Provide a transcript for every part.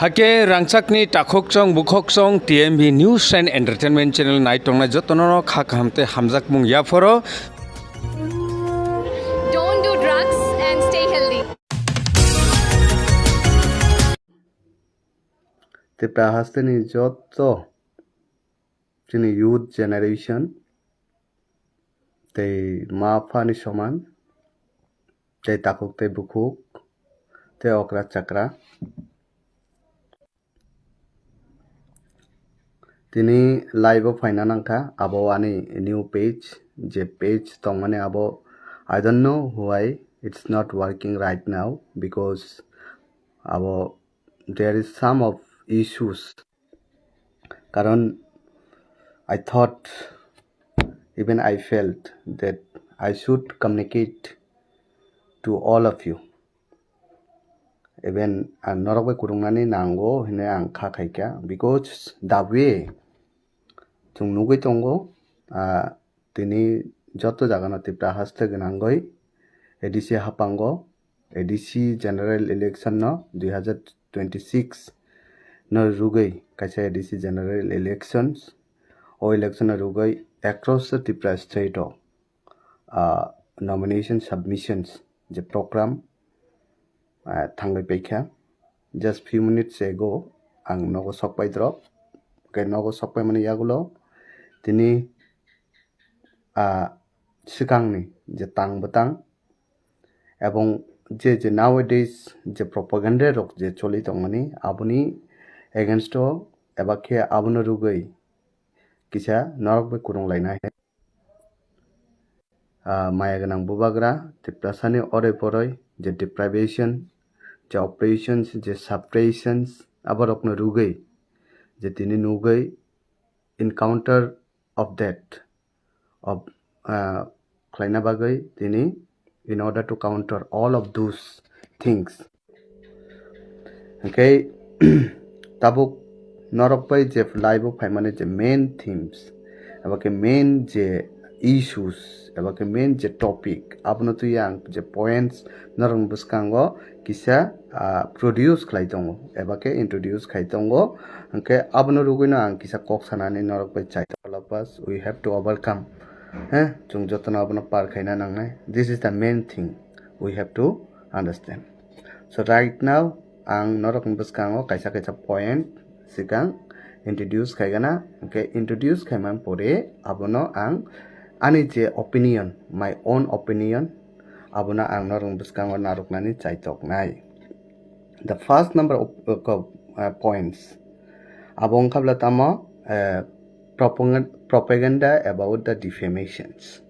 Hake rangchakni takhokchong bukhokchong TMV News and Entertainment Channel naitongnai jotono khakhamte hamjak mung yaporo. Don't do drugs and stay healthy. The Prahastani Joto Chini youth generation they Mafani Shoman they Takuk te Bukuk te Okra Chakra Tini live of Fainananka abo ani new page je page tongmane abo I don't know why it's not working right now because abo there is some of issues karon I thought even I felt that I should communicate to all of you even norokbe kurungani nango hine ang khakaika because the way chung nugui tongo tini joto jagano tipra haste gnangoi ADC hapango ADC general election no 2026 no rugai kaisa ADC general elections o election no rugai across the Tripura state nomination submissions the program thangai paikha just few minutes ago ang nogo sokpai drop ke nogo sokpai mani yagulo tini sikangni je tang batang ebong je nowadays je propaganda rok je choli tongmani abuni against ebakhe abuno rugai kisa norokbe kurunglaina maya ganang bubagra tiprasani ore poroi je deprivation je operations je suppressions abarokno rugai je tini nugai encounter of that of Kleina Bagai tini in order to counter all of those things. Okay, tabuk norokpai je live of mane je main themes abake main je issues abake main je topic abno tu yang je points norong buskango kisa produce klaitongo abake introduce klaitongo okay abno rugino ang kisa kok sanani norokpai chai all of us we have to overcome chung jotona abno par khaina nangnai this is the main thing we have to understand so right now ang norok buskango kaisa point sikang introduce khaigana okay introduce khaiman pore abono ang ani je opinion my own opinion abona ang norong buskango naroknani chaitok nai the first number of points abong khabla tamo propaganda about the defamations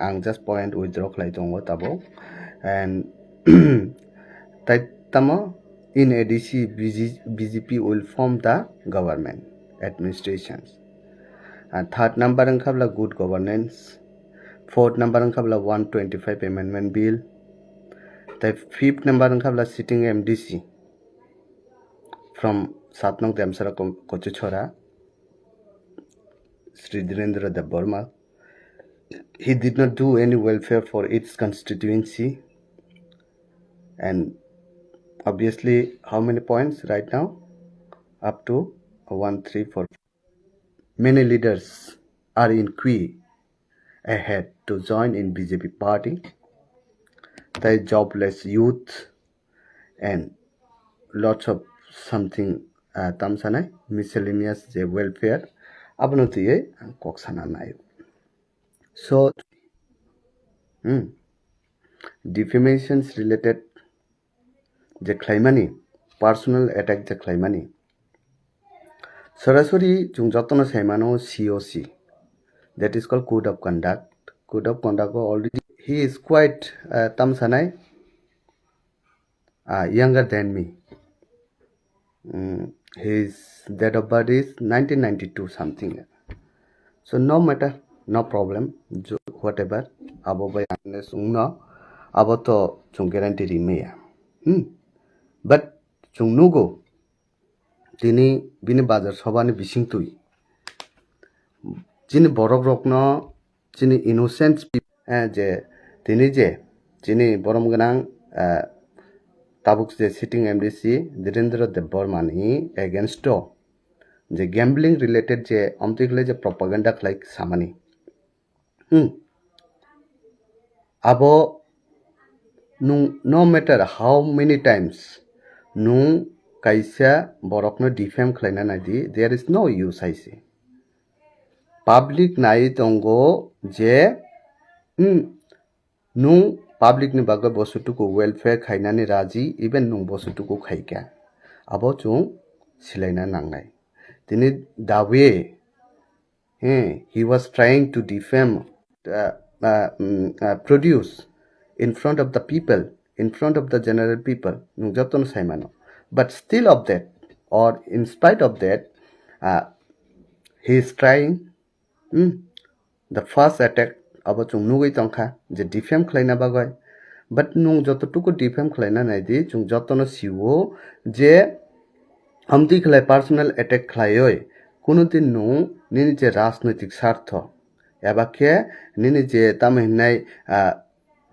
ang just point withdraw klaitongo tabo and tamo in ADC, BJP will form the government administrations. And third number ang kabla good governance. Fourth number ang kabla 125 amendment bill. The fifth number ang kabla sitting MDC from Satnong Damsara Kochuchora, Sri Dhirendra Dev Burma. He did not do any welfare for its constituency and obviously, how many points right now? Up to 1, 3, 4. Many leaders are in queue ahead to join in BJP party. The jobless youth and lots of something tamsanai miscellaneous welfare abnuti koksana nayo. So defamations related je claimani personal attack je claimani sorasori jung jotono saimano COC that is called code of conduct already he is quite tamsanai younger than me his date of birth is 1992 something so no matter no problem whatever abo by sungno abo to jung guarantee rimeya but chung nugo tini bini bazar sobani bising tui chini borok rokno chini innocent je tini je chini borom ganang tabuk je sitting MDC Dhirendra Debormani against je gambling related je amtikle je propaganda like samani abo no matter how many times nung kaisa borokno defame khlaina nadi there is no use I say public nai tongo je nung public ni bagai bosutuku welfare khainani raji even nung bosutuku khaika abo chung silaina nangnai tini dawe he was trying to defame produce in front of the people in front of the general people nung joton saimano but still of that or in spite of that he is trying the first attack abo chung nugui tongkha je defame khlaina bagoi but nung jototuku defame khlaina naidi chung jotono siwo je amti khlai personal attack khlaioi কোনোদিন নু নিনি যে রাজনৈতিক স্বার্থ এবাকে নিনি যে তামহিনাই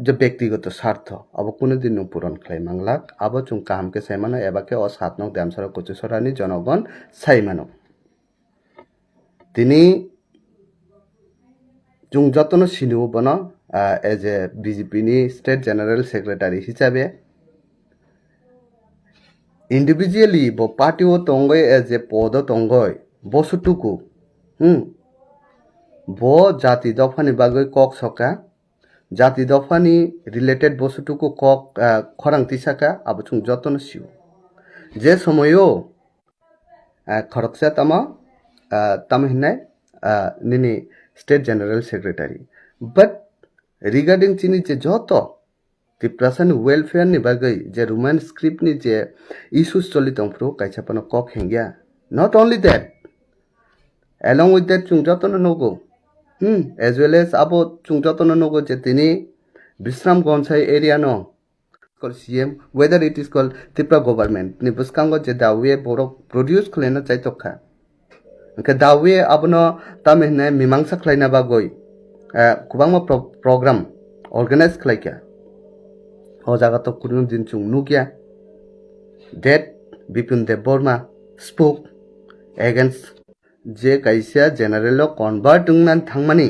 যে ব্যক্তিগত স্বার্থ আব কোনোদিন নু পূরণ খাই মাংলাক আব চুং কাহামকে সাইমানো এবাকে অ সাত নং দামসারা কচুসরানি জনগণ সাইমানো তিনি চুং যতন সিনিও বন এজ এ বিজেপি নি স্টেট জেনারেল সেক্রেটারি হিসাবে ইন্ডিভিজুয়ালি ব পার্টিও তঙ্গই এজ এ পদ তঙ্গই বসুটুকু ব জাতি দফানি বাগৈ কক সকা জাতি দফানি রিলেটেড বসুটুকু কক খরাংতি সাকা আবচুং যতন সিউ যে সময়ও খরকসা তামা তামহিনাই নিনি state general secretary but regarding চিনি যে যত ত্রিপ্রাসানি welfare ni bagai je roman script ni je issues cholitonfru kaisapano kok hengya not only that along with that chung jotono nogo as well as abo chung jotono nogo je tini Bisram Gonsai area no called CM whether it is called Tripura government ni buskango je dawe borok produce khlena chaitokha ke dawe abno tamehne mimangsa khlaina bagoi kubangma program organize khlaika o jaga to kurun din chung nugya that Bipin Deborma spoke against je kaisa general convert nan thangmani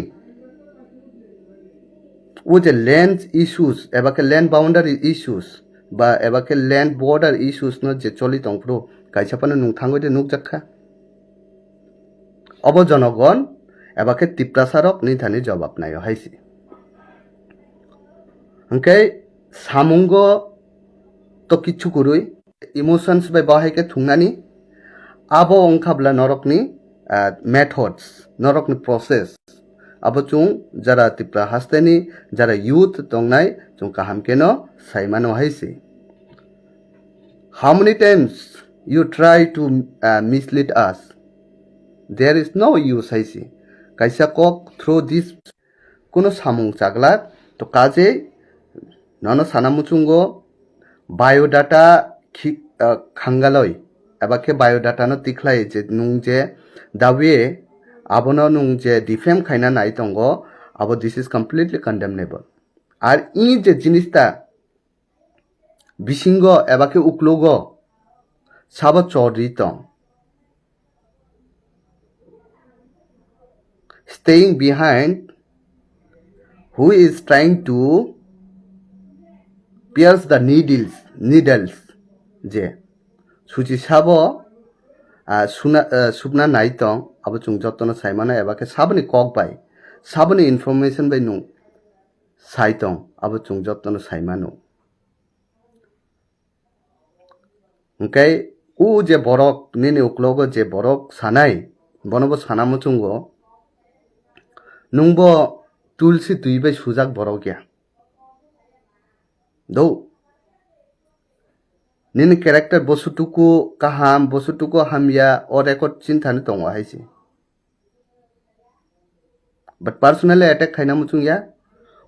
o je land issues ebake land boundary issues ba ebake land border issues no je choli tongpro kaisa pano nung thangoi de nuk jakha obo janogon ebake tiprasarok ni thani jawab nayo haisi okay samungo to kichu kurui emotions by bahaike thungnani abo ongkhabla norokni methods norokni process abo chung jara Tripura hasteni jara youth tongnai chung kaham keno saimano haisi how many times you try to mislead us there is no use haisi kaisa kok through this kono samung chagla to kaje nono sanamuchungo biodata khangaloi ebake biodata no tiklai je nung je dawe abono nung je defame khaina nai tongo abo this is completely condemnable ar I je jinista bisingo ebake uklogo sabo chori tong staying behind who is trying to pierce the needles je suji sabo subna naitong abo chung jotono saimana ebake sabni kok bai sabni information bai nung saitong abo chung jotono saimano okay u je borok nini uklogo je borok sanai bonobo sanamu chungo nungbo tulsi tuibai sujak borok ya do nini character bosutuku kaham bosutuku hamya or record chintani tongo haisi but personally attack khaina muchung ya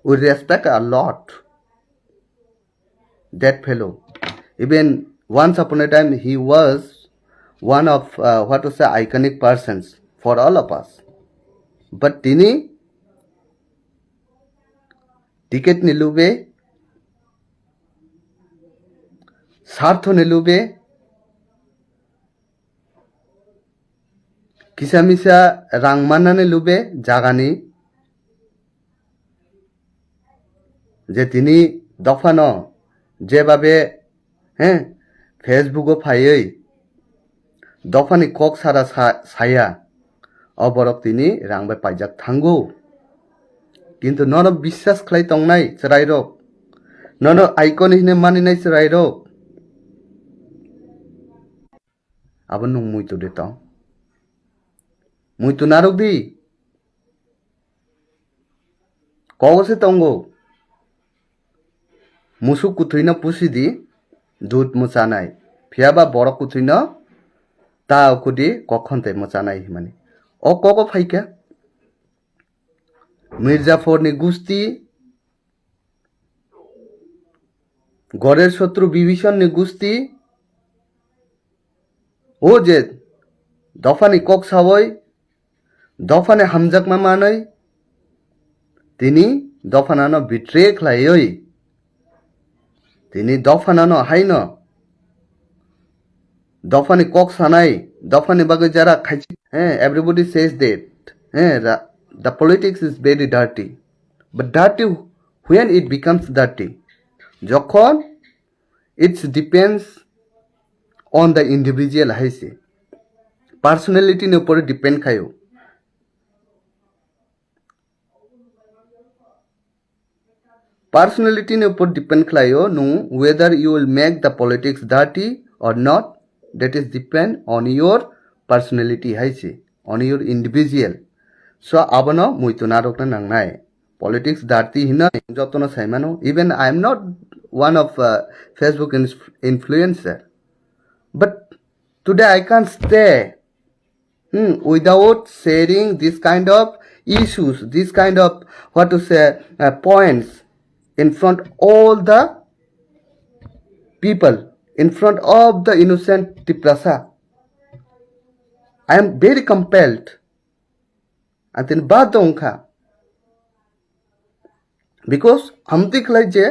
we respect a lot that fellow even once upon a time he was one of what to say iconic persons for all of us but tini ticket nilube স্বার্থনে লুবে কিসা মিসা রাং মাননানে লুবে জাগানি যে তিনি দফানো যেভাবে হ্যাঁ ফেসবুকও ফাইयै দফানি কক সারা সায়া অবরক তিনি রাংবাই পাইজাক থাঙ্গো কিন্তু নন বিশ্বাস খাই তংনাই চরাইরক নন আইকন হিনে মানিনাই চরাইরক আবার নং মুই তো দেতাম মুই তো নারক দি কগসে তঙ্গো মুসুক কুথুইনা পুসি দি দুধ মুচানাই ফিয়াবা বড় কুথুইনা তা কুদি কখনতে মুচানাই মানে ও কগ ফাইকা মির্জাফরনি গুস্তি গড়ের শত্রু বিভীষণনি গুস্তি ও যে দফানি কক সাবই দফানে হামজাক মামানই তিনি দফানানো বিট্রে খ্লাইই তিনি দফানানো হাইন দফানি কক সানাই দফানি বাগে যারা খাইছে হ্যাঁ এভরিবডি সেজ দ্যাট হ্যাঁ the politics is very dirty but dirty when it becomes dirty যখন it depends on the individual হাইছে পার্সোনালিটি নে উপরে ডিপেন্ড খায়ো পার্সোনালিটি নে উপর ডিপেন্ড খায়ো no whether you will make the politics dirty or not that is depend on your personality হাইছে on your individual so abano muito narok na nangnai politics dirty hina jotono saimano even I am not one of Facebook influencer but today I can't stay without sharing this kind of issues this kind of what to say points in front all the people in front of the innocent Tiprasa I am very compelled and বাধ্য অংখা because Amati খাই যে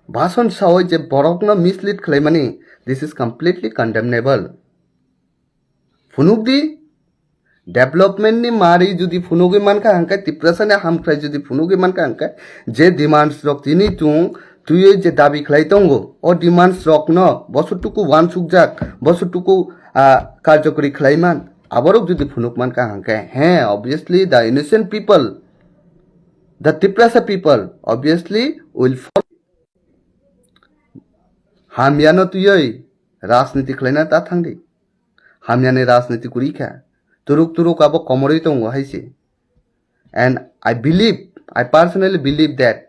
ভাষণ সাওই যে বরকনা mislead খাই মানে this is completely condemnable ফুনুক দি development নি মারি যদি ফুনুগি মানকা হাঙ্কায় তিপ্রাসানে হামখ্রাই যদি ফুনুগি মানকা হাঙ্কায় যে ডিমান্ডস রক তিনি তুই যে দাবি খাই তঙ্গো ও ডিমান্ডস রক ন বছরটুকু ওয়ান সুকজাক বছরটুকু কার্যকরী খাইমান আবারও যদি ফুনুক মানকা হাঙ্কায় হ্যাঁ obviously the innocent people the Tiprasa people obviously will হামিয়ানো তুই রাজনীতি খাইনা তা থাংদি হামিয়ানে রাজনীতি করিখা turuk abo komori tongo haise and I personally believe that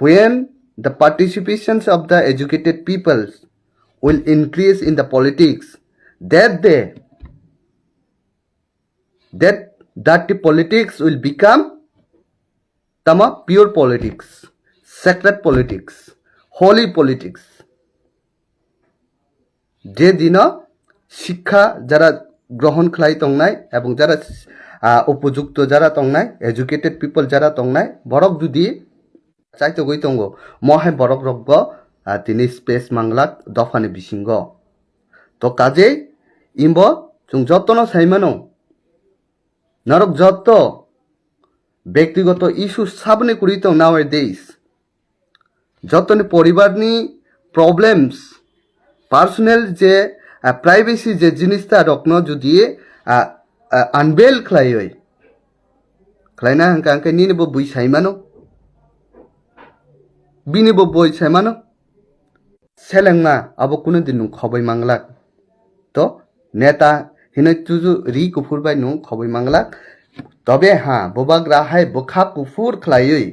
when the participations of the educated peoples will increase in the politics that dirty politics will become tama pure politics sacred politics holy politics je dina শিক্ষা যারা গ্রহণ খাই তংনাই এবং যারা উপযুক্ত যারা তংনাই educated people যারা তংনাই বরক যদি চাইতে গই তঙ্গ মহে বরক রগ্গ তিনি স্পেস মাংলাক দফানি বিসিঙ্গ তো কাজে ইম্ব जों যতন সাইমানো নরক যত ব্যক্তিগত ইস্যু সাবনে করি তো নাও দেশ যতনি পরিবারনি প্রবলেমস পার্সোনাল যে প্রাইভেসি যে জিনিসটা রকন যদি আনবেল খাই খাইনা হাঙ্কা নিনেবো বই সাইমানো বিনেবো বই সাইমানো সেলেংনা আবো কোনো দিন নুং খবই মাংলাক তো নেতা হিনে তুজু রি কুফুর বাই নুং খবই মাংলাক তবে হ্যাঁ বোবাগ রাহাই বোখা কুফুর খাই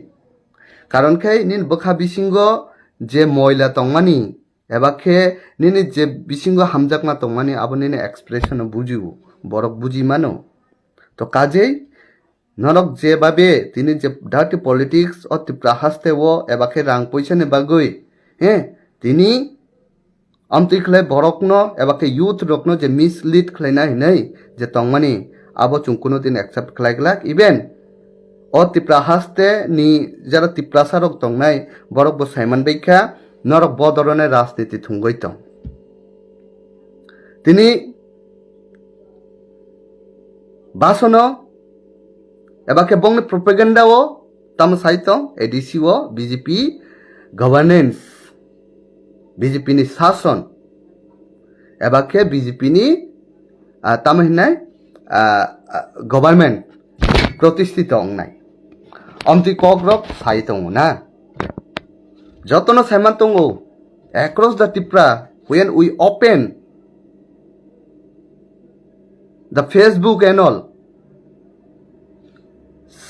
কারণ খাই নিন বোখা বিসিঙ্গ যে ময়লা তংমানি এবাকে নিনি যে বিসিঙ্গ হামজাকমা তংমানি আবো নিনে এক্সপ্রেশন বুঝিব বরক বুঝি মানো তো কাজেই নরক যেভাবে তিনি যে ডার্টি পলিটিক্স অতি প্রাহাস্তে ও এবাকে রাং পয়সানে বাগৈ হ্যাঁ তিনি আমতি খাই বরকন এবাকে ইউথ রকন যে মিসলিড খাইনা হিনাই যে তংমানি আবো চুং কোনো দিন একসেপ্ট খাইগলাক ইভেন অতি প্রাহাস্তে নি যারা তিপ্রাসারক তংনাই বরক বো সাইমান বাইখা নরক বদরনের রাজনীতি থুঙ্গই দं তিনি বাসনো এবাকে বংনি প্রপাগান্ডাও তাম সাইতো এডিসিও বিজেপি গভর্নেন্স বিজেপি ni শাসন এবাকে বিজেপি ni তাম হিনাই গভর্নমেন্ট প্রতিষ্ঠিত অংনাই অমতি কগ্রক সাইতো না যতনো Saiman দंगो across the Tripura when we open the Facebook and all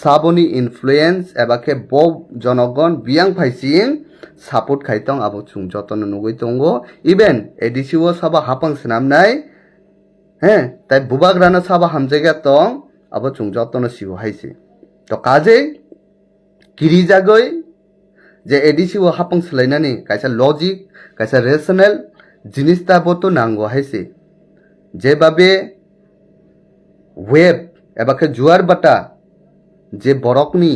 saboni influence ebake bo jonogon biang phaising support khaitong abo chung jotono nugui tongo even edco saba hapang snamnai tai bubagrana saba hamjega tong abo chung jotono sibo haise to kaje kiri jagoi যে এডিসিও হাপং সোলাইনানি কাইসা logic কাইসা rational জিনিসটা বতো নাঙ্গো হাইছে যেভাবে web এবাকে জুয়ার বাটা যে বরকনি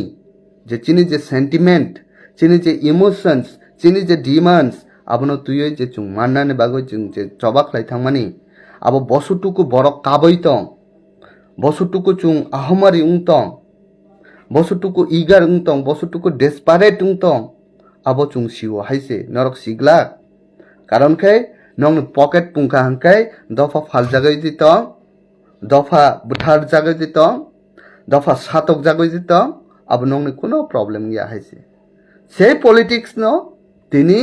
যে চিনি যে sentiment চিনি যে ইমোশনস চিনি যে ডিমান্ডস আবনো তুই যে চুং মান্নানে বাগৈ চুং যে চবাক লাই থাংমানি আবো বসুটুকু বরক কাবৈ তং বসুটুকু চুং আহমারি উংতং বসুটুকু ইগার উংতং বসুটুকু ডেসপারেট উংতং abo chung siwo haise norok sigla karon khai nong pocket pungka hangkai dofa phal jagai ditong dofa buthar jagai ditong dofa satok jagai ditong abo nong ni kono problem ya haise sei politics no tini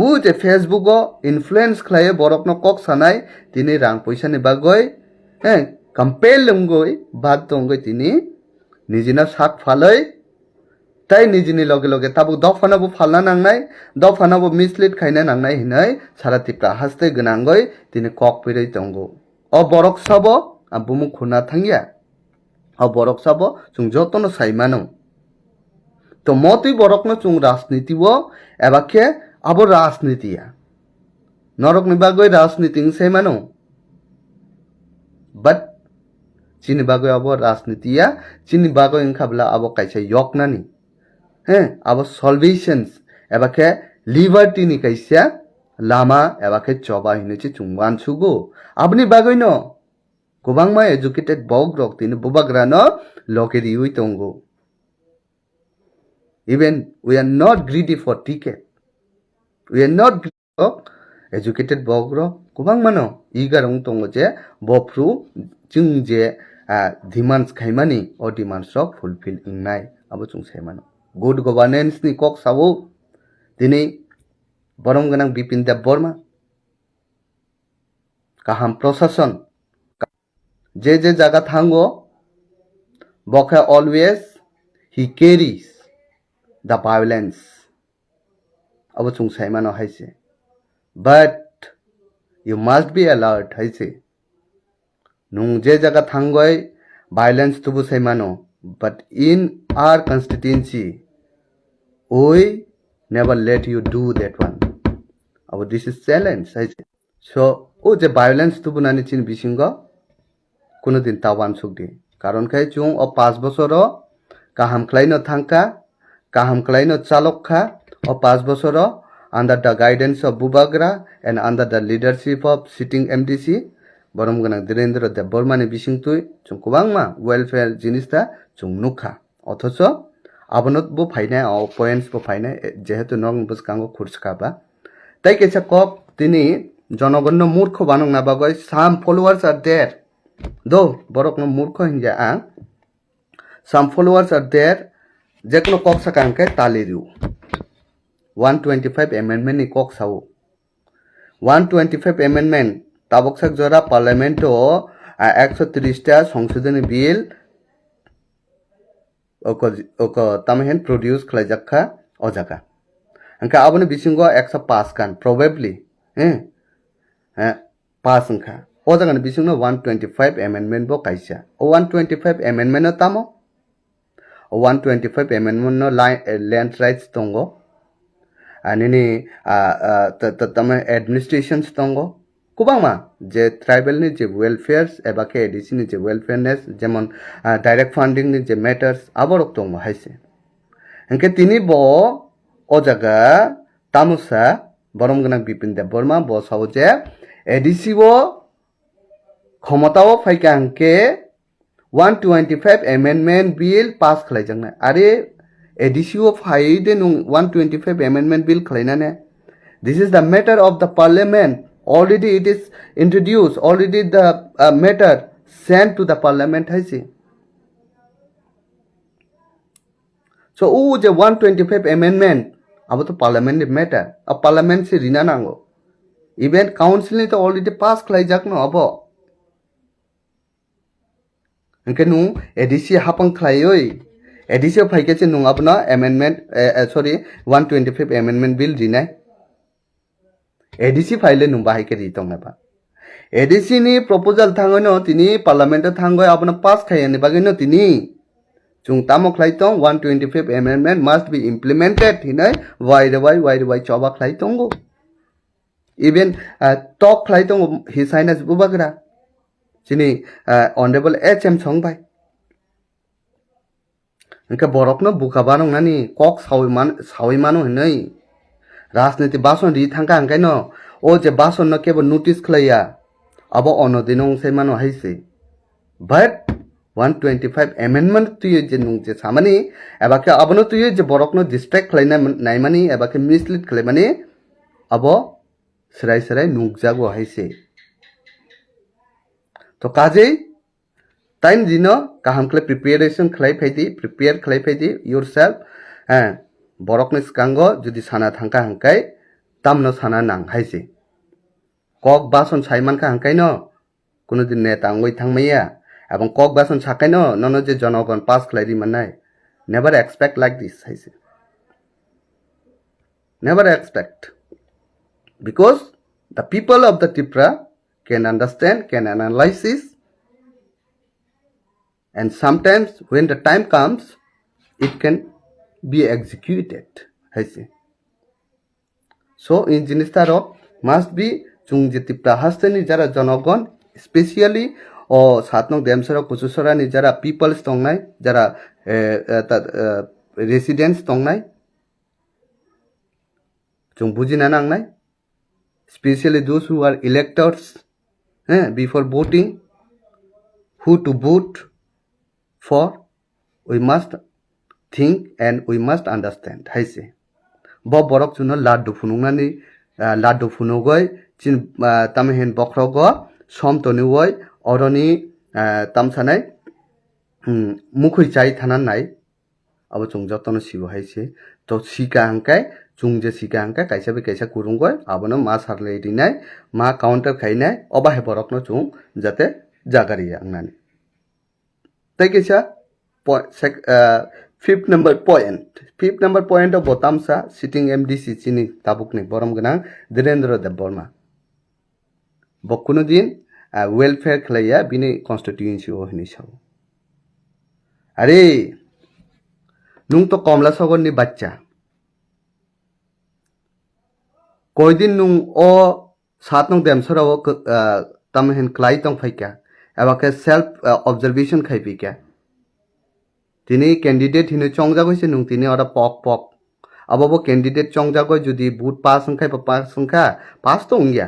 u je Facebook o influence khlaye borok no kok sanai tini rang paisa ni bagoi compel lungoi bad tongoi tini nijina sak phaloi তাই Nizhny লগে লগে তাবো দফানাবো ফালনা নাংনাই দফানাবো mislead খাইনা নাংনাই হিনাই সারা ত্রিপুরা হাসতে গনাঙ্গই তিনি cock পেরই দंगो অ বরক sub আবুমু খুনা থাঙ্গিয়া অ বরক sub চুং যতনো সাইমানো তো মতই বরকনো চুং রাজনীতিও এবাকে আবো রাজনীতিয়া নরক নিবাগই রাজনীতি সাইমানো বাট চিনি বাগই আবো রাজনীতিয়া চিনি বাগই ইনখাবলা আবো কাইসা ইয়কনানি abo solvations ebake liberty ni kaisa lama ebake choba hinechi chungwan sugo abni bagoino gobangma educated bogrok tini bubagrano lokeri ui tongo even we are not greedy for ticket we are not greedy for educated bogrok gobangmano igarong tongo je bopru chung je demands khaimani o demands rok fulfill ingnai abo chung saimano good governance ni kok sawo tini borom ganang bipin dev borma kaham proshashan je jaga thango bokha always he carries the violence abo chung saimano haise but you must be alert haise nung je jaga thangoi violence tubu saimano but in our constituency we never let you do that one our this is challenge so o je violence tu bunani chin bisingo kono din tawan sukdi karon khai chung o 5 bochoro kaham khlaino thangka kaham khlaino chalokha o 5 bochoro under the guidance of Bubagra and under the leadership of sitting MDC borom ganang Direndra Dev Bormani bisingtui chung kubangma welfare jinista chung nukha othocho abonot bo phaina o points bo phaina jehetu nong buskango khurskaba tai kecha kok tini jonogonno murkho banong na bagoi some followers are there do borok no murkho hinja some followers are there jekono kok sakanke taliru 125 amendment ni kok sawo 125 amendment taboksak jora parliament o 130 ta সংশোধনী বিল oko tamahen produce khlaijakha ojaka angka aboni bisingo 105 kan probably pass angka ojaga ni bisingo 125 amendment bo kaisa o 125 amendment no tamo o 125 amendment no land rights tongo anini tama administrations tongo kubangma je tribal ni je welfares ebake edisi ni je welfareness jemon direct funding ni je matters aborok tong haise enke tini bo o jaga tamusa borom ganang Bipin Debbarma bo sao je ADC o ক্ষমতাও ফাইকা আংকে 125 amendment bill pass khlaijang na are ADC o faide nung 125 amendment bill khlaina ne this is the matter of the parliament already it is introduced already the matter sent to the parliament haisi so u je 125 amendment abo to parliament matter a parliament se rina nango even council ni to already pass khlaijak no abo angke nu ADC hapang khlaioi ADC phaike che nung apna amendment sorry 125 amendment bill rinai ADC file nung bahai ke ritong na ba ADC ni proposal thangoi no tini parliament thangoi apna pass khaiani bagin no tini chung tamo khlaitong 125 amendment must be implemented hinai why choba khlaitong go even talk khlaitong hi sinus bubagra chini honorable HM Songbai angka borok no buka banong nani kok sawi mano hinai rajniti bason ri thangka angkai no o je bason no kebo notice khlaiya abo ono dinong se mano haise but 125 amendment tuye je nung je samani abake abono tuye je borok no distract khlaina naimani abake mislead khlaimani abo serai nungjago haise to kajei time dino kaham khle preparation khlai phaidi prepare khlai phaidi yourself borok ni skango jodi sana thangka hangkai tamno sana nang haise kok bason saiman ka hangkai no kono din ne tangoi thangmaiya এবং কক বাসন ছাকাই নন যে জনগণ পাস ক্লাইরি মানাই নেভার এক্সপেক্ট লাইক দিস হাইছে never expect because the people of the Tripura can understand can analysis and sometimes when the time comes it can be executed haise so in jinistaro must be chung je Tripura hasteni jara জনগণ especially O সাতনং দেমসরা কুচুসরা ni jara peoples tongnai jara residents tongnai chung bujina nangnai especially those who are electors before voting who to vote for we must think and we must understand haise bo borok chuno laddu phunungani laddu phunugoi chin tamhen bokrogo somtoniwoi oroni tamsanai mukhoi chai thanan nai abo chung jotono sibo haise to sika angkai chung je sika angkai kaisa be kaisa kurungoi abono ma sarlei dinai ma counter khainai oba he borok no chung jate jagari angnani tai kaisa fifth number point of botamsa sitting MDC chini tabukni borom ganang Dhirendra Debbarma bokuno din welfare khlaiya bini constituency o hini sabo are nung to komla sagon ni baccha koidin nung o satnong demsara o tamhen klai tong phaika abake self observation khaipi kya tini candidate hinu chongjago se nung tini ora pok abo candidate chongjago jodi boot pass sangkai pa pass sangka pass to ungya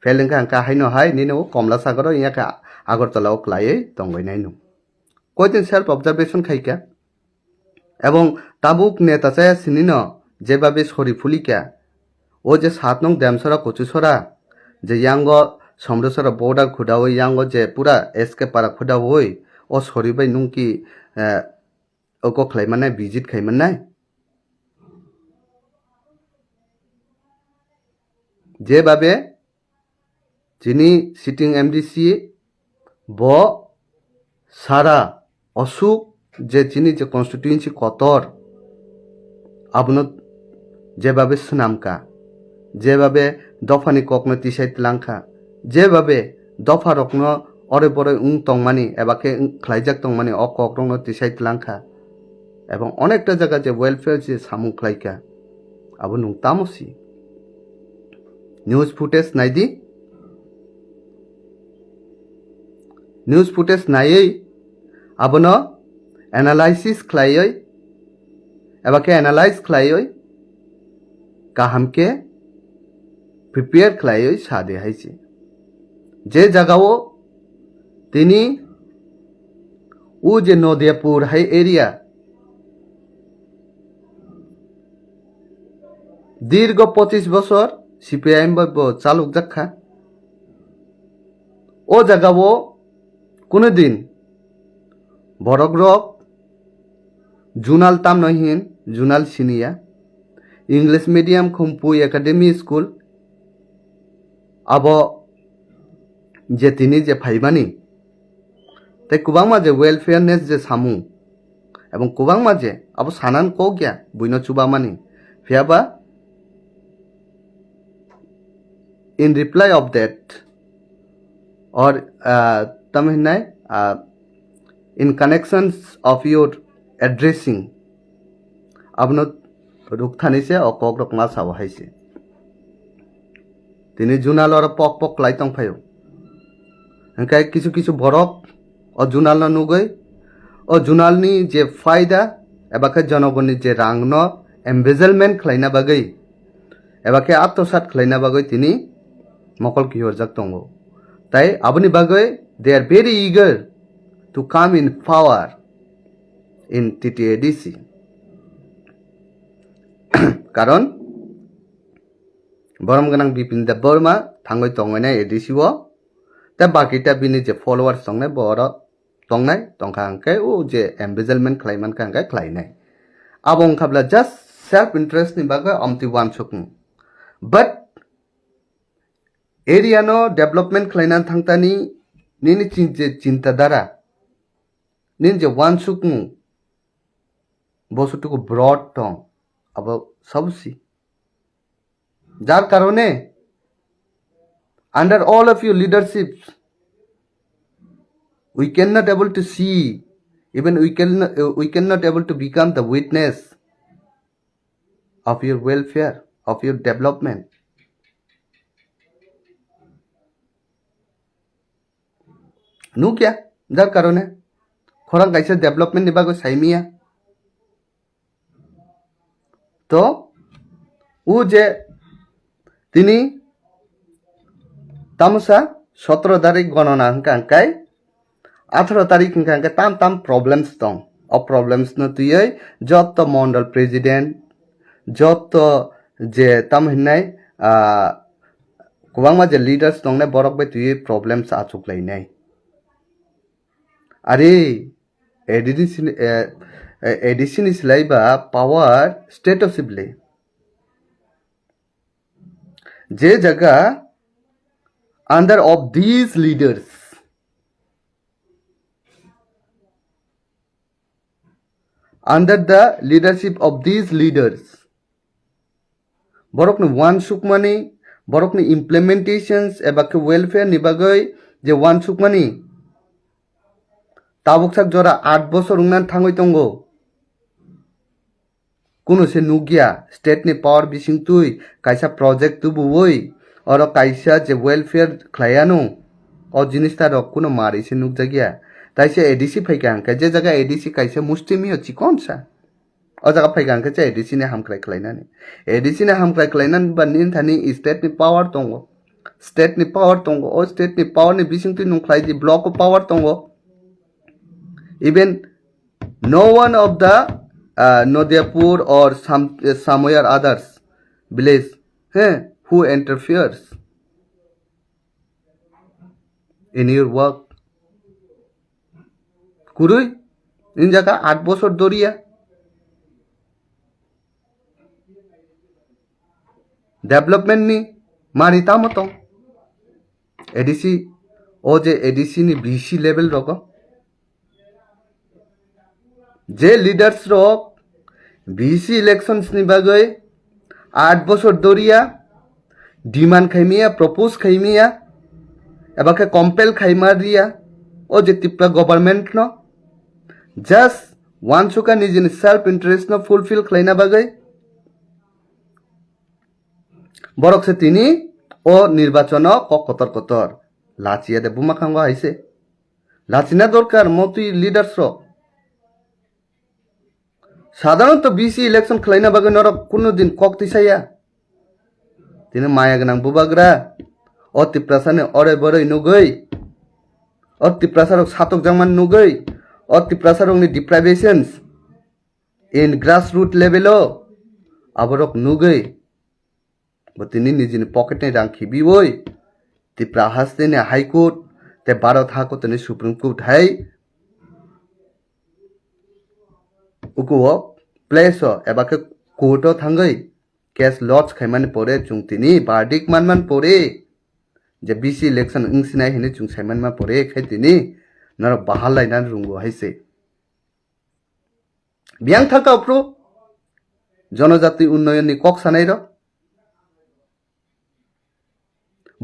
felengka angka haino hai nino komla sagaro yaka agartala o klai tongoi nai nu koidin self observation khaika এবং তাবুক নেতা চায় সিনিন যেভাবে sorry ফুলিকা ও যে 7 নং ড্যামসরা কচুসরা যে ইয়াঙ্গ সমরসরা border খুদা ওই ইয়াঙ্গ যে পুরা এসকে পারা খুদা ওই ও সরি বাই নুংকি ওকো খাইমানাই ভিজিট খাইমানাই যেভাবে যিনি সিটিং এমডিসি ব সারা অসুখ যে যিনি যে কনস্টিটিউয়েন্সি কতর আবনো যেভাবে সুনামকা যেভাবে দফানি ককনো তিসাইত লাংখা যেভাবে দফা রকনো অরে পরে তংমানি এবাকে খ্লাইজাক তংমানি অ ককরংনো তিসাইত লাংখা এবং অনেকটা জায়গা যে ওয়েলফেয়ার যে সামু খ্লাইকা আবো নুং তামসি নিউজ ফুটেজ নাইদি নিউজ ফুটেজ নাইयै আবনো analysis khlaioi abake analyze khlaioi काहामके प्रिपेयर खालायै सादे हाइसे जे जागाओ तिनी उ जे नदियापुर हाई एरिया दीर्घ 25 বছর সিপিআইএম চালুক যাক্ষা ও জায়গাও কোনোদিন বড়গ্রক জুনাল তাম নহিন জুনাল সিনিয়া English medium Khumpui academy school अब जे तिनी जे फाइबानी ते कुबां माजे वेलफेयरनेस जे सामु एवं कुबां माजे अब सानान को गया बुइनो चुबा मानी फियाबा in reply of that or tamhinai in connections of your addressing abno rukthani okok rok ma sawa haise tini junal or pok pok laitong phayo enkai kichu kichu borok o junal na nugoi o junal ni je faida ebake jonogoni je rang no embezzlement khlaina bagai ebake atosat khlaina bagai tini mokol ki horjak tongo tai aboni bagai they are very eager to come in power in TTADC karon borom ganang bipin da borma thangoi tongoi na ADC wo ta baki ta bini je followers tongnai boro tongnai tongkhang ke o je embezzlement khlaiman kang kai khlainai abong khabla just self interest ni bagai amti wan sokung but area no development khlainan thangtani nini cinta dara nin je wan sukung bosutuku broad tong abo sabsi jar karone under all of your leaderships we cannot able to see even we cannot able to become the witness of your welfare of your development nu kya jar karone khorang kaisa development ni bago saimia to उ जे तिनी तामसा 17 तारिख गणना हंकाय 18 तारिख हंकाय ताम problems दं अ problems न तुयै जत मंडल president जत जे ताम हिनाय कुबांमा जे leaders दंने बरक बे तुयै problems Achyok लायनाय अरे एडिसी नि सिलाइबा पावर स्टेटशिप ले जे जगह under of these leaders under the leadership of these leaders borok ni one sukmani borok ni implementations eba ke welfare ni bagai je one sukmani tabuk sak jora 8 বছর ungnan thangoi tongo kuno se nugia state ni power bising tui kaisa project tu buoi oro kaisa je welfare khlayano o jinis ta rok kuno mari se nuk jagia taise ADC phaikan ka je jaga ADC kaisa mustimi ho chikon sa o jaga phaikan ka che ADC ne hamkrai khlainani ADC ne hamkrai khlainan ba nin thani state ni power tongo state ni power tongo o state ni power ni bising tui nung khlai di block of power tongo even no one of the Nodiapur or somewhere others village who interferes in your work kurui in jaga 8 বছর দরিয়া development ni marita moto ADC o je ADC ni BC level roko जे leaders रक BC elections नि बागै 8 বছর দরিয়া demand खाइमिया propose खाइमिया एबाके compel खाइमारिया ओ जे Tipra government न just one सुका निजिन self interest न fulfil खलाइना बागै बरक से तिनी ओ निर्वाचन कतर लाचिया दे बुमा खांगो आइसे लाचिना दरकार मति लीडर्स रक साधारणत BC इलेक्शन खलाइना बागै नर कुनो दिन कक तिसाया tini maya ganang bubagra o tiprasani ore boroi nugui o tiprasarok satok jangman nugui o tiprasarok ni deprivations in grassroots level o aborok nugui bo tini nijini pocket ni rang khibioi tipra hasteni high court te Bharat Hakot ni Supreme Court hai ukuo place o ebake court o thangai case lodge khaimani pore chung tini verdict manman pore je BC election ingsinai hine chung saiman ma pore khai tini nara bahal lainan rungo haise biang thaka upro জনজাতি উন্নয়ন ni kok sanai ro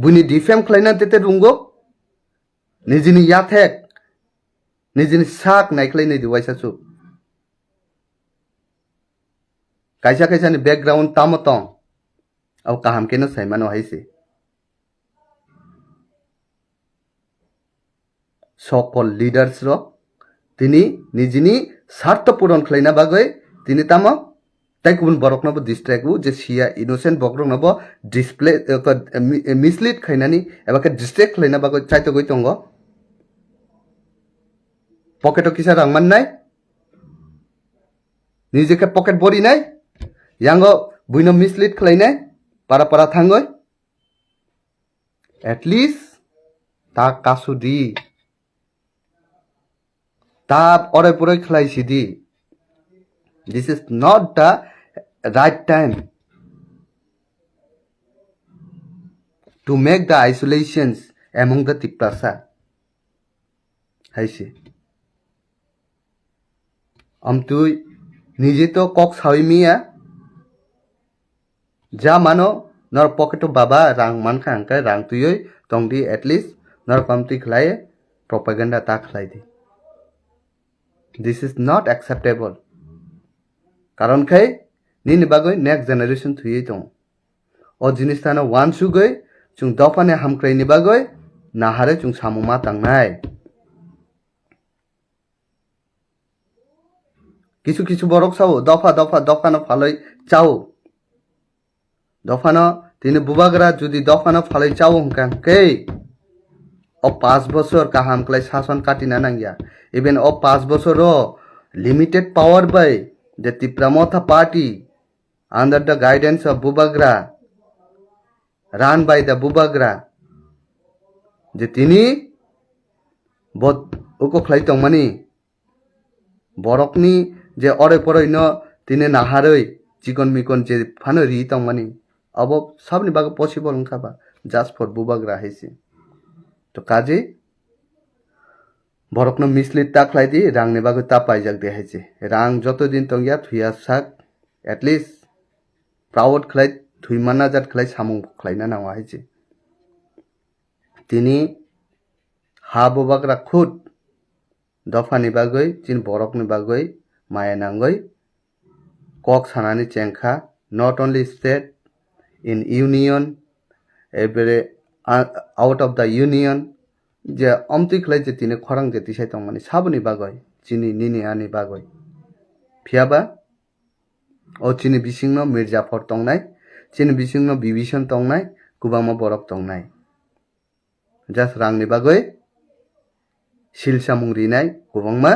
buni defame khlaina tete rungo nijini yathek nijini sak naiklai nei diwaisa chu kaisa ni background tamotong au kaham keno saimano haise সকল leaders র তিনি Nizhny স্বার্থ পূরণ খাইনা বাগৈ তিনি তামক তাই গুবুন বরক নব ডিস্ট্রাক্ট যে সিয়া ইনোসেন্ট বকরক নব ডিসপ্লে মিসলিড খাইনানি এবাকে ডিস্ট্রাক্ট খাইনা বাগৈ চাইতো গই তঙ্গ পকেটও কিসা রাংমান নাই নিজেকে পকেট বড়ি নাই ইয়াঙ্গ বুইন মিসলিড খাইনাই পারা পারা থাঙ্গই এটলিস্ট তা কাসুদি Tab ore pore khlai sidi. This is not the right time to make the isolations among the Tiprasa. Haise. Amtui nije to kok sawimia. Ja mano nor pocket baba rang man khang ka rang tuyoi tongdi at least nor kamti khlai propaganda ta khlai di. This is not acceptable. Karon khai nini bagoi next generation thuyei tong. O jinis tano one sugoi chung dofane hamkrai ni bagoi nahare chung samuma tangnai. Kichu kichu borok sao dofa no phaloi chao. Dofano tini bubagra judi dofano phaloi chao hongkang kei. O 5 বছর কাহাম ক্লাই শাসন কাটিনা নাঙ্গিয়া even o 5 বছর limited power by the Tipramotha party under the guidance of Bubagra run by the Bubagra je tini bot uko khlai tongmani borokni je ore poroi no tini naharoi chikon mikon je phano ri tongmani abo sabni baga possible hongkaba just for Bubagra haise to kaje borokno mislead ta khlai di rang ni bago ta paijak de haise rang joto din tongya thuya sak at least proud khlai thuimana jat khlai samung khlaina nawa haise tini ha Bubagra khud dofa ni bagoi chin borok ni bagoi maya nangoi kok sanani chengkha not only state in union every out of the union je amti khlai je tine khorang je tisai tongmani sabuni bagoi chini nini ani bagoi phiaba o chini bisingno Mirzapur tongnai chini bisingno Bibhishan tongnai kubangma borok tongnai just rangni bagoi silsamung rinai kubangma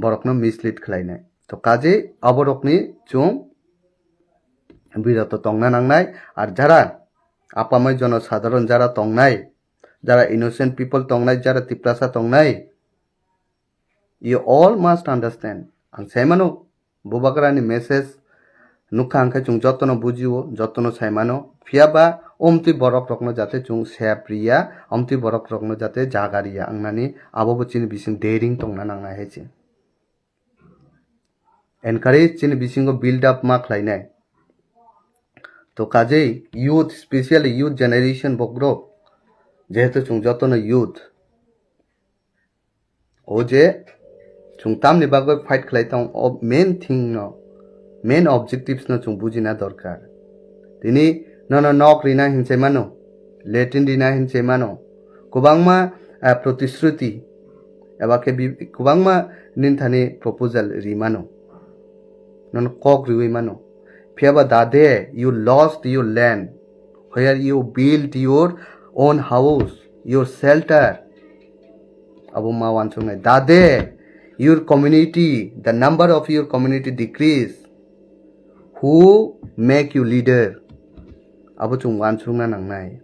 borokno mislead khlainai to kaje aborokni chung birato tongna nangnai ar jara apamai জনসাধারণ যারা তংনাই যারা innocent people তংনাই যারা Tiprasa তংনাই you all must understand ang saimano Bubagra ni message nukha angka chung jotono bujiwo jotono saimano phiaba omti borok rokno jate chung sepriya omti borok rokno jate jagariya angnani abobo chini bising daring tongna nanga heche encourage chini bisingo build up ma khlainai তো কাজেই youth specially youth generation বগ্র যেহেতু chung jotono youth o je chung tamni bagoi fight khlai tong of main thing no main objectives no chung bujina dorkar tini no nok rina hinse mano letin rina hinse mano kubangma protishruti ebake kubangma ninthani proposal rimano non kok riwi mano Fiaba dade, you lost your land, where you built your own house, your shelter. Abu ma wansung dade, your community, the number of your community decrease. Who make you leader? Abu chung wansung na nang nai.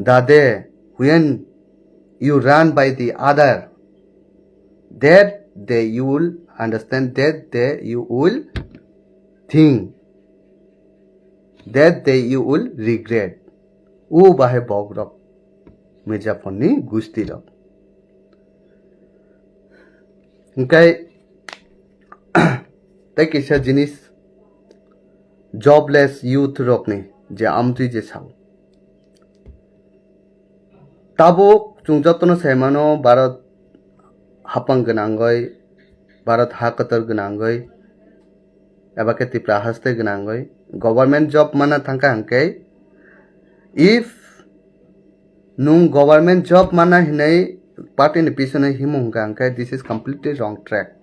Dade, when you run by the other, that day you will understand, that day you will think, that day you will regret. U bahe bogrok, Mirzaponni gustirok. Okay, tai kisa jinis jobless youth rokni je amtui je sao. Tabo chung jotono saimano Bharat hapang ganangoi, Bharat hakatar ganangoi, abake tipra haste ganangoi, government job mana thangka hangkai. If nung government job mana hinai part in pisone himung hangkai, this is completely wrong track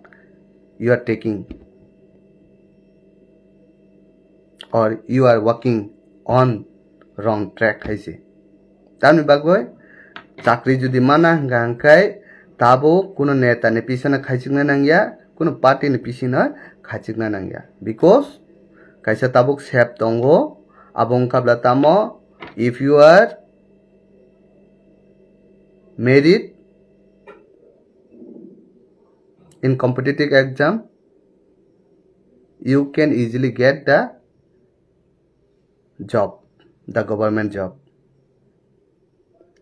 you are taking, or you are working on wrong track haise. Tami bagoi chakri judi mana hangkai tabo kuno neta ne pisona khaichingna nangya, kuno party ne pisina khaichingna nangya, because kaisa tabuk sep tongo abong kabla tamo. If you are married in competitive exam, you can easily get the job, the government job.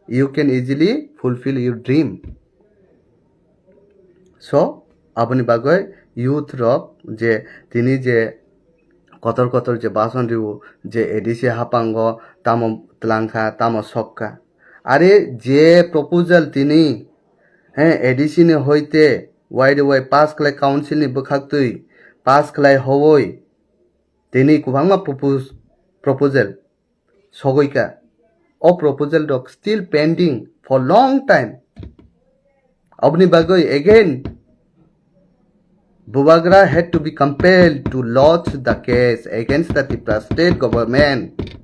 You can easily fulfill your dream. So, apni bagoi youth rok je tini je kotor kotor je bason riu je edisi hapango tamo tlangka tamo sokka. Are je proposal tini edisi ne hoite wide way pass klai council ni bukhaktui pass klai howoi tini kubangma proposal sogoika. O proposal rok still pending for long time. Apni bagoi again Bubagra had to be compelled to lodge the case against the Tripura state government.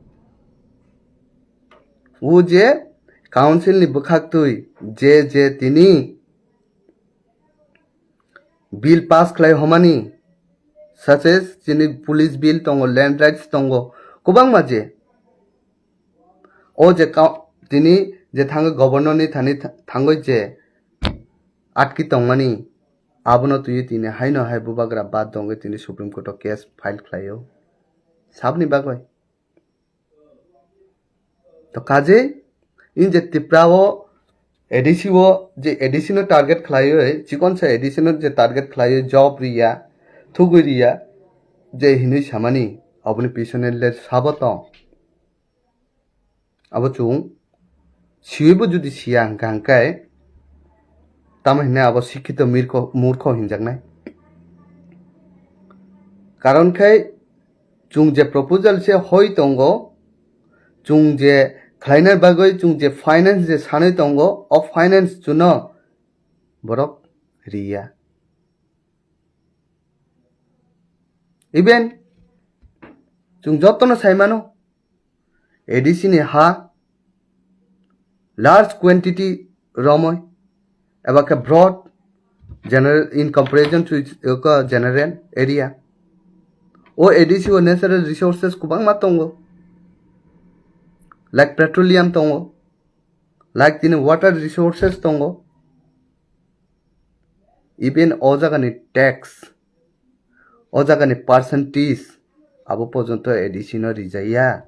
Who je council ni bukhaktui je tini bill pass khlai homani, such as tini police bill tongo, land rights tongo, kubang maje. O je tini je thang governor ni thangoi je atki tongmani. Abono tuye tini haino hai bubagra bad donge tini Supreme Court of case file khlayo. Sabni bagoi. To kaje in je Tripura ADC wo je ADC no target khlayo hai, chikon sa ADC no je target khlayo job riya, thugui riya, je hini samani aboni pisone le saboto. Abo chung sibo judi siang gangkai tama hine abo শিক্ষিত মূর্খ হিনজাকনাই কারণ খাই chung je proposal se hoi tongo chung je khlainar bagoi chung je finance je sanoi tongo of finance juno borok riya even chung jotono saimano ADC ni ha large quantity romoi about a broad general in comparison to its general area. O ADC o natural resources kubang matongo, like petroleum tongo, like tini water resources tongo, even ojagani tax, ojagani percentage, abo pojonto ADC no rijaya.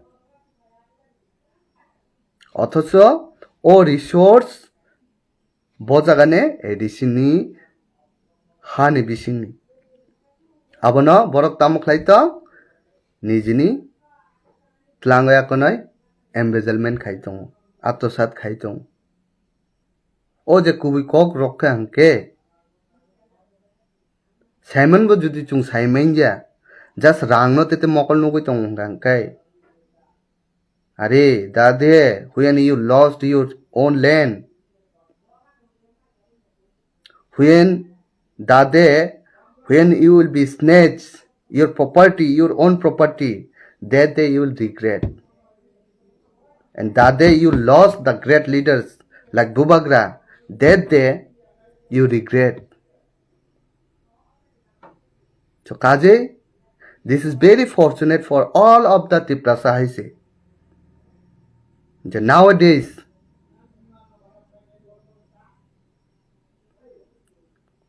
Othocho o resource bojagane ADC ni hani bisingni abono borok tam khlaito nijini tlangoya konoi embezzlement khaitong atosat khaitong o je kubi kok rokha hangke Simon bo judi chung saimenja just rangno tete mokol nugoi tong hangkai are dade when you lost your own land, when dade when you will be snatched your property, your own property, that day you will regret. And that day you lost the great leaders like Bubagra, that day you regret. So Kaje, this is very fortunate for all of the Tiprasa Haise. Nowadays,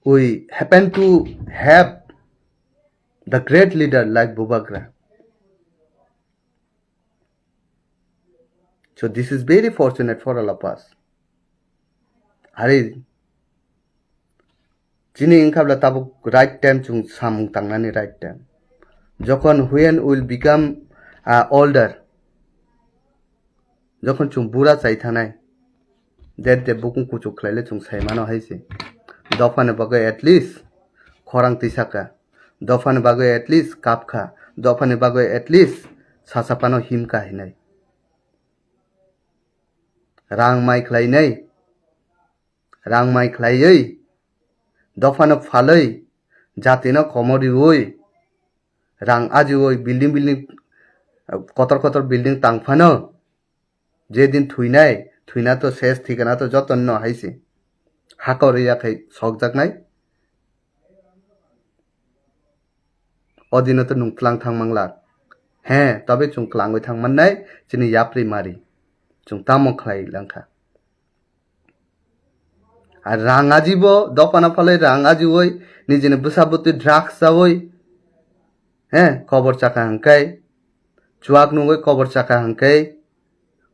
we happen to have the great leader like Bubagra. So this is very fortunate for all of us. Hari, Jini inkabla tabu right time chung samung tangani right time. Jokon when will become older, jokon chung bura chai thanai, that de bukung kuchuk klaile chung sai mano haise. Dofane bagai at least khorang tisaka, dofane bagai at least kapkha, dofane bagai at least sasapano himka hinai. Rang mai khlai nei, rang mai khlai ei, dofane phalai, jatina komori oi, rang aji oi, building kotor building tangphano, jedin thuinai, thuina to ses thikana to joton no haise. Hakoriya khai sogjak nai, odino to nung klang thang mangla. He, tobe chung klang oi thang man nai, chini yapri mari. Chung tamok khlai langkha. Ar rangaji bo, dopana phale rangaji oi, nijine busabuti drugs oi. He, kobor chaka hangkai, chuak nungoi kobor chaka hangkai,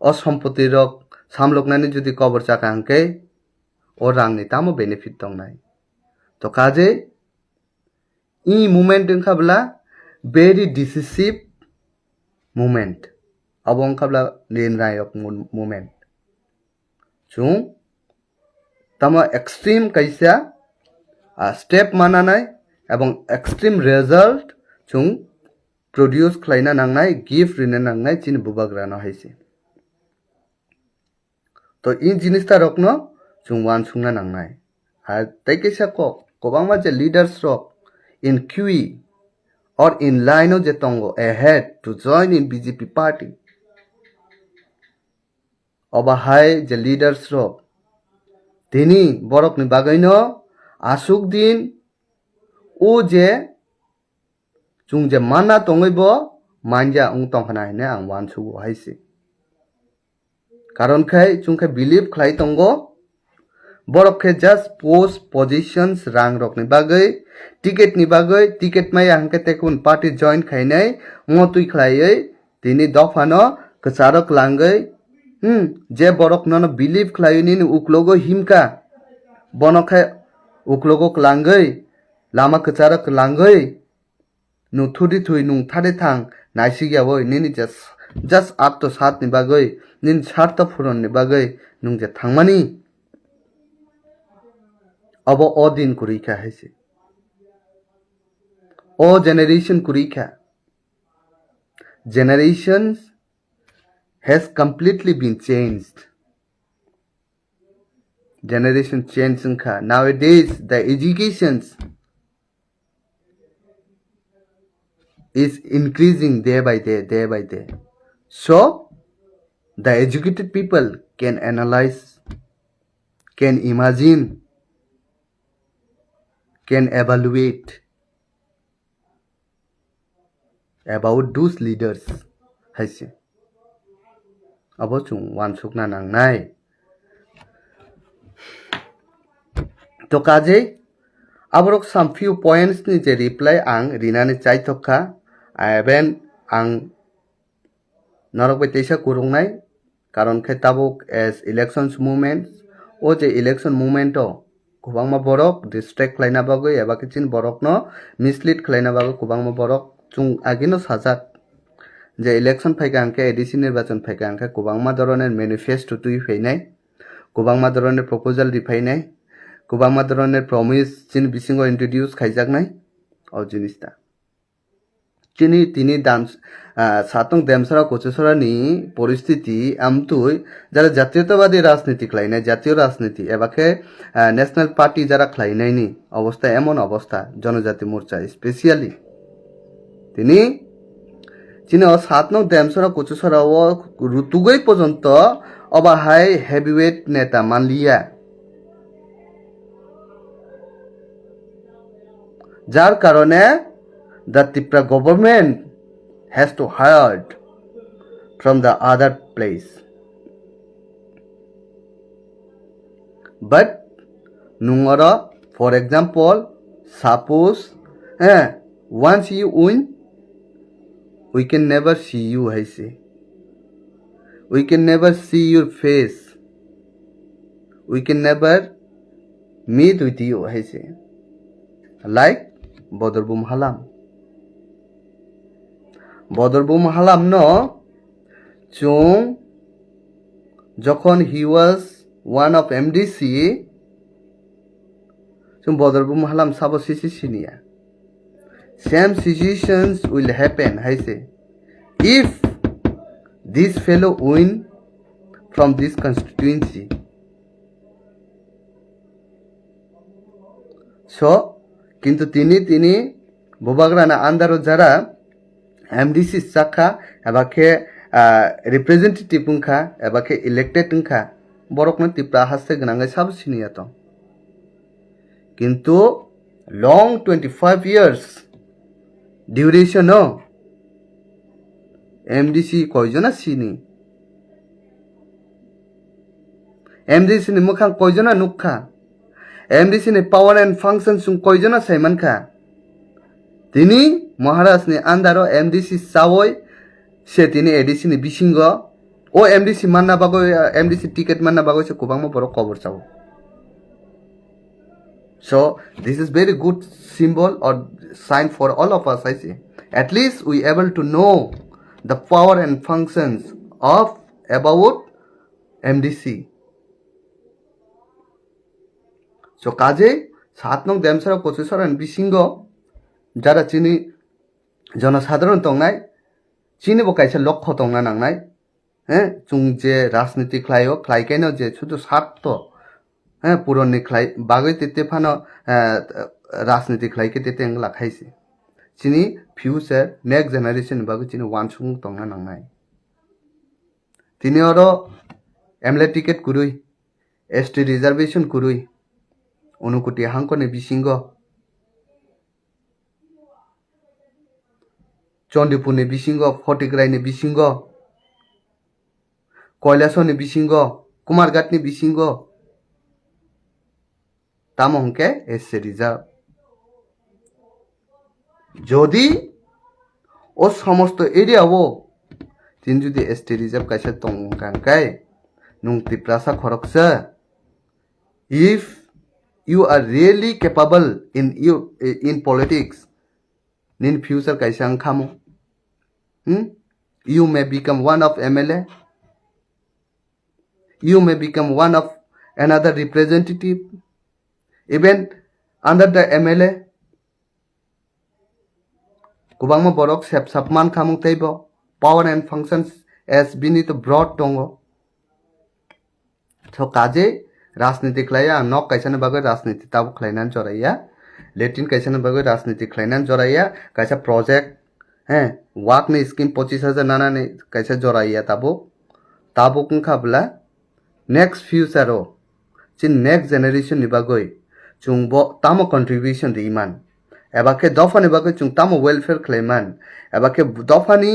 osampoti rok, samlok nani judi kobor chaka hangkai, or rang ni tamo benefit tong nai. To kaje, I moment kabla very decisive moment. Abong kabla len rayok moment. Chung, tamo extreme kaisa step mana nai, abong extreme result chung produce klaina nang nai, give rina nang nai chin Bubagra no haise. To in jinista rok no, chung wan sungna nang nai. Har taikisa ko, kobangma je leaders rok in QE or in line of Jetongo ahead to join in BJP party. Oba hai je leaders rok. Tini borok ni bagay no asuk din o je chung je mana tongoy bo manja ung tong khanay ne ang wan sugo haise. Karon khay chung khay believe khlai tongo borok khay just post positions rang rok ni bagay ticket ni bagay ticket may ang ketekun party join khay nay ngotui khlai tini dofano kacharok langay je borok no believe khlai ni uklogo himka bonok khay uklogo klangay lama kacharok langay nu thudi thui nung thade thang naisigi aboy nini just up to sat ni bagay nin sarta furon ni bagay nung je thangmani abo odin kurika haise. O generation kurika. Generations has completely been changed. Generation changed ka. Nowadays the educations is increasing day by day. So the educated people can analyze, can imagine, can evaluate about those leaders. Haise. Abo chung wan sukna nang nai. To kaje, aborok some few points ni je reply ang rinani chai thokha. Aben ang norok betesa kurung nai. Karon khe tabuk as elections movement. O je election movement o. Kubangma borok distract khlaina bagoi eba kichin borok no mislead khlaina bagoi kubangma borok chung agino sajak je election phaika angke ADC nirbachan phaika angke kubangma doroner manifesto tui phainai kubangma doroner proposal riphainai kubangma doroner promise chin bisingo introduce khaijaknai o jinista তিনি সাতং দেমসারা কোচেসরানি পরিস্থিতি আমতুই যারা জাতীয়তাবাদী রাজনীতি খাইনাই জাতীয় রাজনীতি এবাকে national party যারা খাইনাইনি অবস্থা এমন অবস্থা জনজাতি মোর্চা স্পেশালি তিনি চিনি সাতং দেমসারা কোচেসরা ও ঋতুগৈ পর্যন্ত অবাহাই হেভিওয়েট নেতা মানলিয়া যার কারণে the Tripura government has to hire from the other place. But Nungara, for example, suppose once you win, we can never see you, I say. We can never see your face. We can never meet with you, I say. Like Bodorbum Halam. Bodorbum Halam no chung যখন he was one of MDC chung Bodorbum Halam sabo sisinia same situations will happen I say if this fellow win from this constituency so কিন্তু তিনি বোবাগ্রানা আন্দারো যারা MDC শাখা এবাকে representative উনখা এবাকে elected উনখা বরকনো ত্রিপুরা হাসতে গনাঙ্গাই সাবসিনিয়াত কিন্তু লং 25 ইয়ার্স ডিউরেশন এমডিসি কয়জনা সিনি এমডিসি নি মুখাং কয়জনা নুখা এমডিসি নি পাওয়ার এন্ড ফাংশন সুং কয়জনা সাইমানখা তিনি মহারাজ নি আন্দারো এমডিসি সাওই সে তিনি এডিসি নি বিসিঙ্গ ও এমডিসি মান্না বাগো এমডিসি টিকেট মান্না বাগো সে কুবাংমো বড় খবর চাও so this is very good symbol or sign for all of us I say at least we able to know the power and functions of about MDC so কাজে 7 নং দেমসারা কোচেসরান বিসিঙ্গ যারা চিনি জনসাধারণ তংনাই চিনি বকাইছে লক্ষ্য তংনা নাংনাই চুং যে রাজনীতি খাইও খাইকাইনো যে শুধু স্বার্থ পুরনি খাই বাগৈ তেতে ফানো রাজনীতি খাইকে তেতে এংলা খাইছে চিনি ফিউচার নেক্সট জেনারেশন বাগৈ চিনি ওয়ান সুং তংনা নাংনাই তিনি আরো এমএলএ টিকেট কুরুই এসটি রিজার্ভেশন কুরুই অনুকুটি হাঙ্কনে বিসিঙ্গ চন্ডিপুরনি বিসিঙ্গ ফটিকরাইনি বিসিঙ্গ কৈলাসনি বিসিঙ্গ কুমারঘাটনি বিসিঙ্গ তামহকে এসছে রিজার্ভ যদি ও সমস্ত এরিয়াও তিন যদি এসটি রিজার্ভ কাছে তংকাঙ্কাই নুং ত্রিপ্রাসা খরকসা if you are really capable in politics in future kaisang khamu you may become one of MLA you may become one of another representative even under the MLA kubangma borok sep sapman khamu taibo power and functions as beneath broad tongo so kaje राजनीति खलाया नक कैसा बागै राजनीति तब खलायना जराया Latin कैसा बागै राजनीति खलायना जराया कैसा प्रोजेक्ट वाक ने स्कीम 25,000 नाना ने कैसा जराया ताबो खाबला नेक्स्ट फ्यूचर चिन नेक्स्ट जेनेरेशन नि बागै चुंबो तामो कंट्रीब्यूशन दे इमान एबाके दफानि बागै चुं तामो वेलफेयर खलायमान एबाके दफानि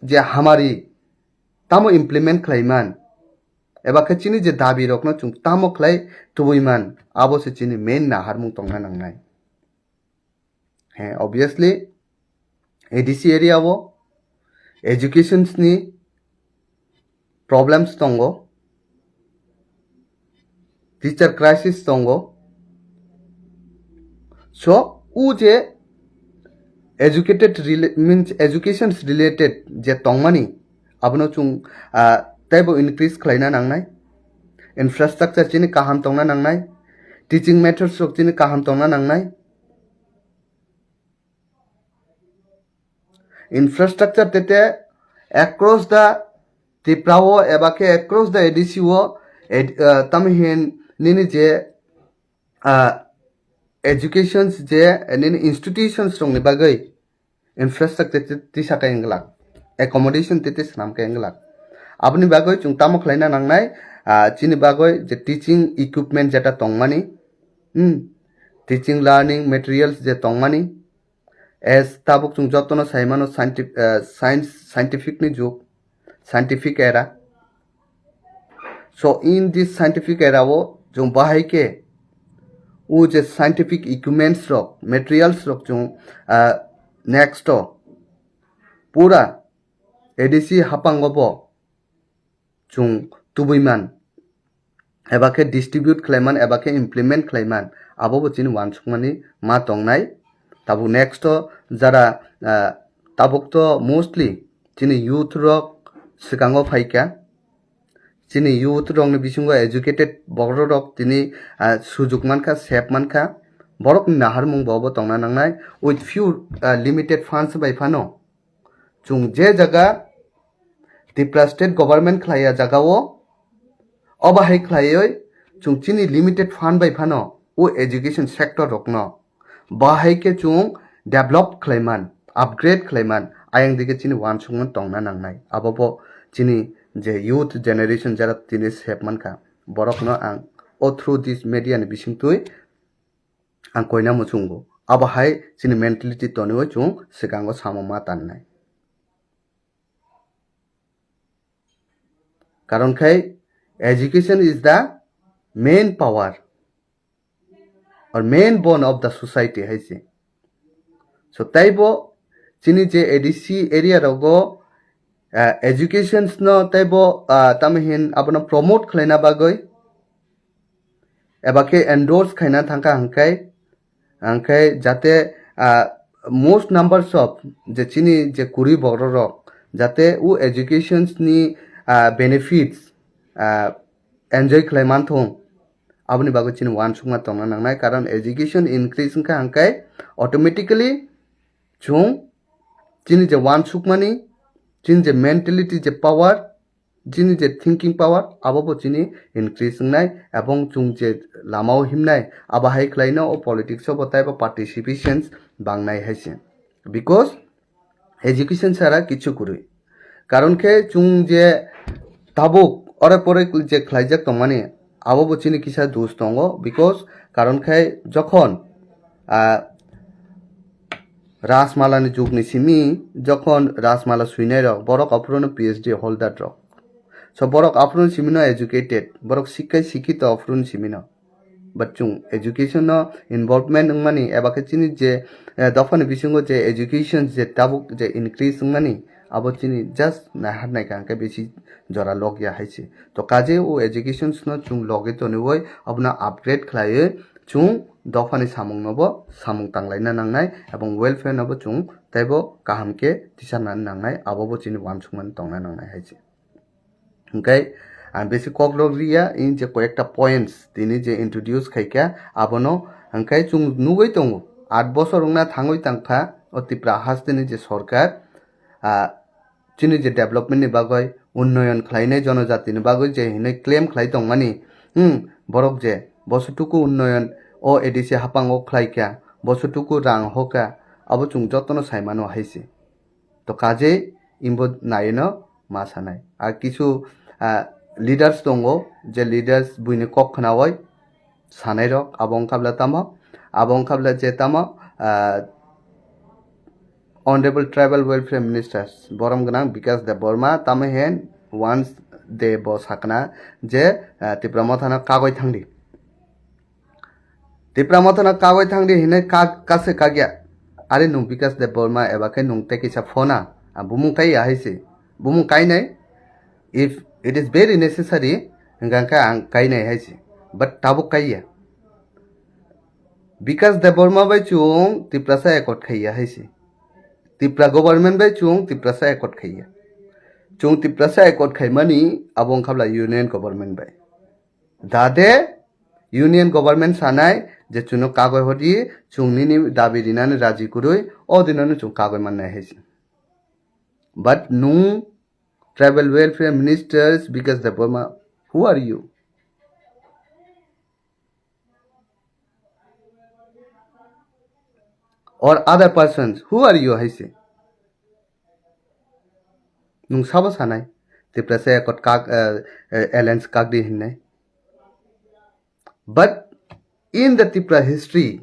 जे हमारी तामो इम्प्लीमेंट खलायमान एबाके चिनी जे दाबी रखना चुं तामो खलाय तुबुइमान आबो से चिनी मेन नाहार मुं तंगना नांगनाय obviously एडीसी एरिया वो एजुकेशन्स नि प्रॉब्लम्स तंगो टीचर क्राइसिस तंगो so uje educated means educations related je tongmani abno chung taibo increase khlaina nangnai infrastructure chini kaham tongna nangnai teaching methods chini kaham tongna nangnai infrastructure tete across the Tiprao ebake across the EDCO tamhin nini je educations je nini institutions rong ni bagai infrastructure ti sakai englak accommodation tete snam ka englak abni bagoi chung tamo khlaina nangnai chini bagoi je teaching equipment jeta tongmani teaching learning materials je tongmani as tabuk chung jotono saimano scientific ni juk scientific era so in this scientific era wo chung bahai ke u je scientific equipments rok materials rok chung next pura edc hapangobo chung tubuiman ebake distribute khlaiman ebake implement khlaiman abo chini wansukmani ma tongnai tabu next jara tabuk to mostly chini youth rok sikango phaika chini youth rok ni bisingo educated borok rok tini sujuk mankha sep mankha borok ni nahar mung bobo tongna nangnai with few limited funds by phano chung je jaga Tripura state government khlaiya jagao obahai khlaioi chung chini limited fund by phano o education sector rokno bahai ke chung develop khlaiman upgrade khlaiman ayang dike chini wansungman tongna nangnai abobo chini je youth generation jara tini sep mankha borokno ang o through this media ni bisingtui ang koina muchungo abahai chini mentality tonoi chung sikango samoma tannai karon khai education is the main power or main bone of the society haise so taibo chini je adc area rogo educations no taibo tamhin abona promote khlaina bagoi ebake endorse khaina thangka hangkai jate most numbers of je chini je kuri borok rok jate u educations ni benefits enjoy khlaiman thong aboni bago chini wansukma tongna nangnai karon education increase ka hangkai automatically chung chini je wansukmani chini je mentality je power chini je thinking power abobo chini increase nai ebong chung je lamao himnai abahai khlaina o politics o botai ba participations bangnai haise because education sara kichu kurui karon ke chung je tabuk ore pore je khlaijak tongmani abobo chini kisa dos tongo because karon khai jokhon Rasmala ni jug ni simi jokhon rasmala suinai rok borok apruno phd holder rok so borok apruno simino educated borok sikkai sikito apruno simino but chung education no involvement ngmani ebake chini je dofani bisingo je education je tabuk je increase ngmani abo chini just na harnai ka ke besi jora logya haise to kaje o education no chung loge to ni oi abna upgrade khlaye chung dofani samung nobo samung tanglaina nangnai ebong welfare nobo chung taibo kahamke tisanan nangnai abobo chini wansukman tongna nangnai haise okay and basic koglogria in je koyekta points tini je introduce khaika abono angkai chung nugoi tongo 8 বছর ungna thangoi tangkha o Tripura hastini je sorkar chini je development ni bagoi unnoyon khlainai jonojati ni bagoi je hinai claim khlai tongmani borok je bosutuku unnoyon o edc hapango khlaika bosutuku rang hoka abo chung jotono saimano haise to kaje imbo naino masanai ar kichu leaders tongo je leaders buine kok khnawai sanai rok abong kabla je tamo honorable tribal welfare ministers borom ganang Vikas Deborma tamhen once de bos hakna je Tripura mothana kagoi thangdi Tripura mothana kagoi thangdi hinai kase kagya are nung Vikas Deborma ebake nung tekisa phona bumung kai haise bumung kai nai if it is very necessary ngangka ang kai nai haise but tabuk kaiya Vikas Deborma bai chung Tripura sa ekot khaiya haise Tripura government bai chung Tripura sa ekot khaiya chung Tripura sa ekot khaimani abong khabla union government bai dade union government sanai je chuno kagoi hodi chungni ni dabi dinani raji kurui o dinani chung kagoi mannai haise but nung tribal welfare ministers because the Burma, who are you? Or other persons, who are you? I say. Nung sabo sanay, tipra say kot kak alliance kak di hinay. But in the Tipra history,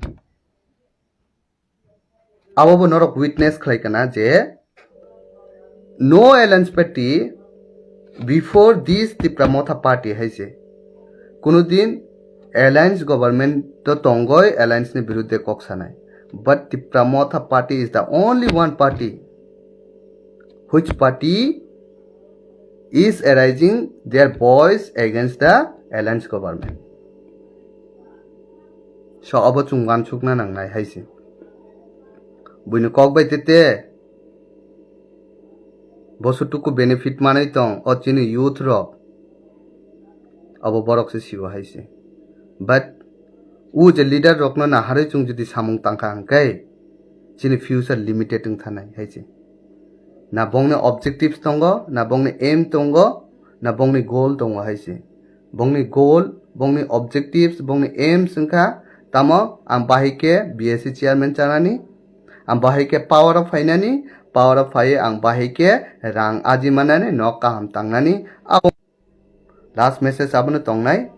abo norok witness khlai kana je no alliance party before this Tipra Motha party haise. Kuno din alliance government to tongoi alliance ni birudde kok sanai. But Tipra Motha party is the only one party which party is arising their voice against the alliance government. So abo chungwan chukna nang nai haise. Buino kok bai tete bosutuku benefit manai tong o chini youth ro abo borok se siwa haise. But u je leader rok na hare chung jodi samung tangka angkai chini future limited ung thanai haise. Na bongne objectives tongo, na bongne aim tongo, na bongne goal tongo haise. Bongne goal, bongne objectives, bongne aim sengka tamo ang bahike BSC chairman chanani, ang bahike power of finani, power of fire ang bahike rang aji manani no kaham tangani. Last message abano tongnai